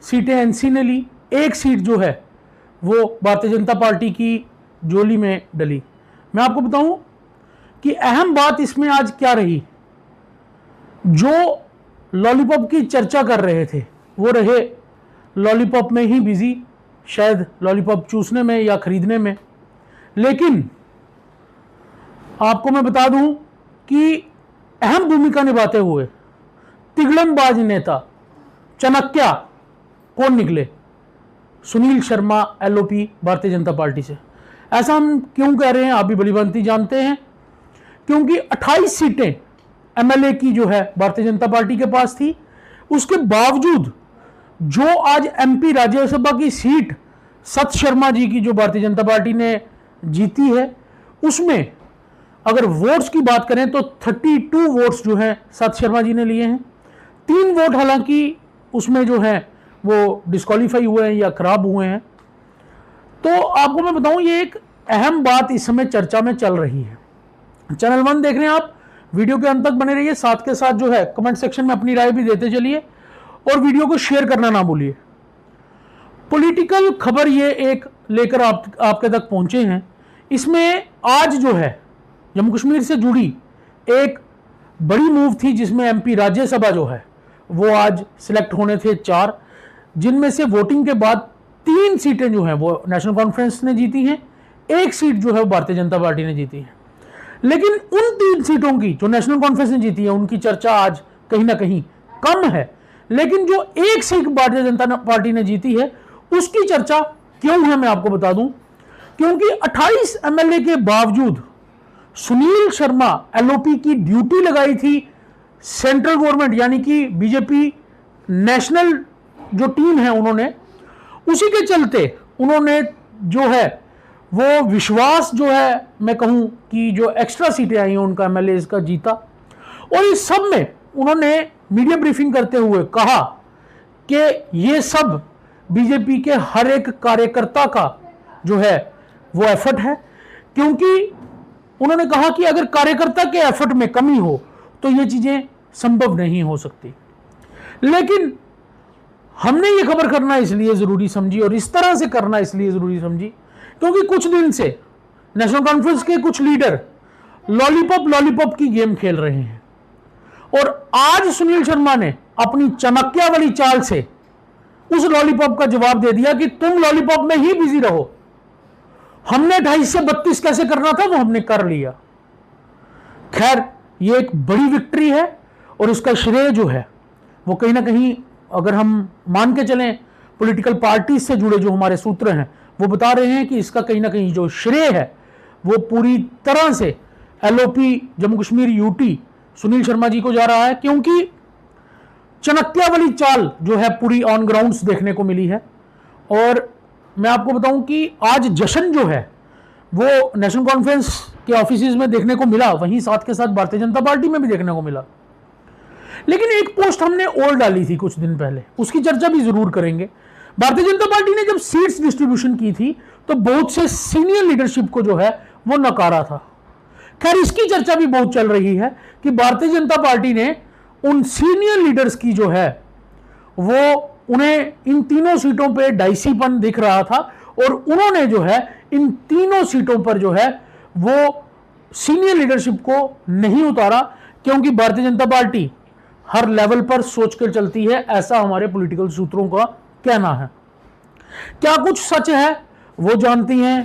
सीटें एनसी ने ली, एक सीट जो है वो भारतीय जनता पार्टी की झोली में डली। मैं आपको बताऊं कि अहम बात इसमें आज क्या रही, जो लॉलीपॉप की चर्चा कर रहे थे वो रहे लॉलीपॉप में ही बिजी, शायद लॉलीपॉप चूसने में या खरीदने में। लेकिन आपको मैं बता दूं कि अहम भूमिका निभाते हुए तिगड़मबाज नेता चाणक्य कौन निकले? सुनील शर्मा एलओपी भारतीय जनता पार्टी से। ऐसा हम क्यों कह रहे हैं आप भी भली भांति जानते हैं, क्योंकि 28 सीटें एमएलए की जो है भारतीय जनता पार्टी के पास थी, उसके बावजूद जो आज एमपी राज्यसभा की सीट सत शर्मा जी की जो भारतीय जनता पार्टी ने जीती है, उसमें अगर वोट्स की बात करें तो 32 वोट्स जो हैं सत शर्मा जी ने लिए हैं। 3 वोट हालांकि उसमें जो है वो डिस्क्वालीफाई हुए हैं या खराब हुए हैं। तो आपको मैं बताऊं, ये एक अहम बात इस समय चर्चा में चल रही है। चैनल 1 देख रहे हैं आप, वीडियो के अंत तक बने रहिए, साथ के साथ जो है कमेंट सेक्शन में अपनी राय भी देते चलिए और वीडियो को शेयर करना ना भूलिए। पॉलिटिकल खबर ये एक लेकर आपके तक पहुंचे हैं। इसमें आज जो है जम्मू कश्मीर से जुड़ी एक बड़ी मूव थी, जिसमें एमपी राज्यसभा जो है वो आज सिलेक्ट होने थे 4, जिनमें से वोटिंग के बाद 3 सीटें जो हैं वो नेशनल कॉन्फ्रेंस ने जीती हैं, 1 सीट जो है वो भारतीय जनता पार्टी ने जीती है। लेकिन उन 3 सीटों की जो नेशनल कॉन्फ्रेंस ने जीती है उनकी चर्चा आज कहीं ना कहीं कम है, लेकिन जो 1 सीट भारतीय जनता पार्टी ने जीती है उसकी चर्चा क्यों है मैं आपको बता दूं। क्योंकि 28 एमएलए के बावजूद सुनील शर्मा एलओपी की ड्यूटी लगाई थी सेंट्रल गवर्नमेंट यानी कि बीजेपी नेशनल जो टीम है उन्होंने, उसी के चलते उन्होंने जो है वो विश्वास जो है मैं कहूं कि जो एक्स्ट्रा सीटें आई हैं उनका एमएलए का जीता। और इस सब में उन्होंने मीडिया ब्रीफिंग करते हुए कहा कि ये सब बीजेपी के हर एक कार्यकर्ता का जो है वो एफर्ट है, क्योंकि उन्होंने कहा कि अगर कार्यकर्ता के एफर्ट में कमी हो तो ये चीजें संभव नहीं हो सकती। लेकिन हमने ये खबर करना इसलिए जरूरी समझी और इस तरह से करना इसलिए जरूरी समझी क्योंकि कुछ दिन से नेशनल कॉन्फ्रेंस के कुछ लीडर लॉलीपॉप की गेम खेल रहे हैं। और आज सुनील शर्मा ने अपनी चाणक्य वाली चाल से उस लॉलीपॉप का जवाब दे दिया कि तुम लॉलीपॉप में ही बिजी रहो, हमने 28 से 32 कैसे करना था वो हमने कर लिया। खैर ये एक बड़ी विक्ट्री है और उसका श्रेय जो है वो कहीं ना कहीं अगर हम मान के चलें पॉलिटिकल पार्टी से जुड़े जो हमारे सूत्र हैं वो बता रहे हैं कि इसका कहीं ना कहीं जो श्रेय है वो पूरी तरह से एलओपी जम्मू कश्मीर यूटी सुनील शर्मा जी को जा रहा है, क्योंकि चाणक्य वाली चाल जो है पूरी ऑन ग्राउंड्स देखने को मिली है। और मैं आपको बताऊं कि आज जश्न जो है वो नेशनल कॉन्फ्रेंस के ऑफिसेज में देखने को मिला, वहीं साथ के साथ भारतीय जनता पार्टी में भी देखने को मिला। लेकिन एक पोस्ट हमने और डाली थी कुछ दिन पहले, उसकी चर्चा भी जरूर करेंगे। भारतीय जनता पार्टी ने जब सीट्स डिस्ट्रीब्यूशन की थी तो बहुत से सीनियर लीडरशिप को जो है वो नकारा था। खैर इसकी चर्चा भी बहुत चल रही है कि भारतीय जनता पार्टी ने उन सीनियर लीडर्स की जो है वो उन्हें इन तीनों सीटों पे डाइसीपन दिख रहा था और उन्होंने जो है इन तीनों सीटों पर जो है वो सीनियर लीडरशिप को नहीं उतारा, क्योंकि भारतीय जनता पार्टी हर लेवल पर सोच कर चलती है, ऐसा हमारे पॉलिटिकल सूत्रों का कहना है। क्या कुछ सच है वो जानती हैं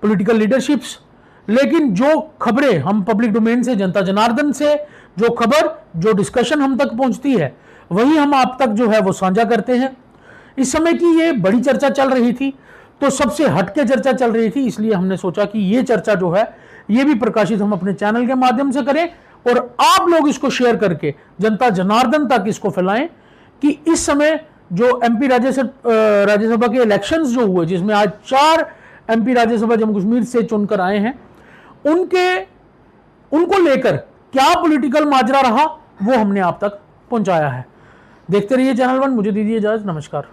पॉलिटिकल लीडरशिप्स, लेकिन जो खबरें हम पब्लिक डोमेन से, जनता जनार्दन से जो खबर, जो डिस्कशन हम तक पहुंचती है वही हम आप तक जो है वो साझा करते हैं। इस समय की ये बड़ी चर्चा चल रही थी तो सबसे हटके चर्चा चल रही थी, इसलिए हमने सोचा कि ये चर्चा जो है ये भी प्रकाशित हम अपने चैनल के माध्यम से करें और आप लोग इसको शेयर करके जनता जनार्दन तक इसको फैलाएं कि इस समय जो एमपी राज्यसभा के इलेक्शंस जो हुए, जिसमें आज 4 एमपी राज्यसभा जम्मू कश्मीर से चुनकर आए हैं, उनको लेकर क्या पॉलिटिकल माजरा रहा वो हमने आप तक पहुंचाया है। देखते रहिए चैनल 1। मुझे दीजिए इजाजत, नमस्कार।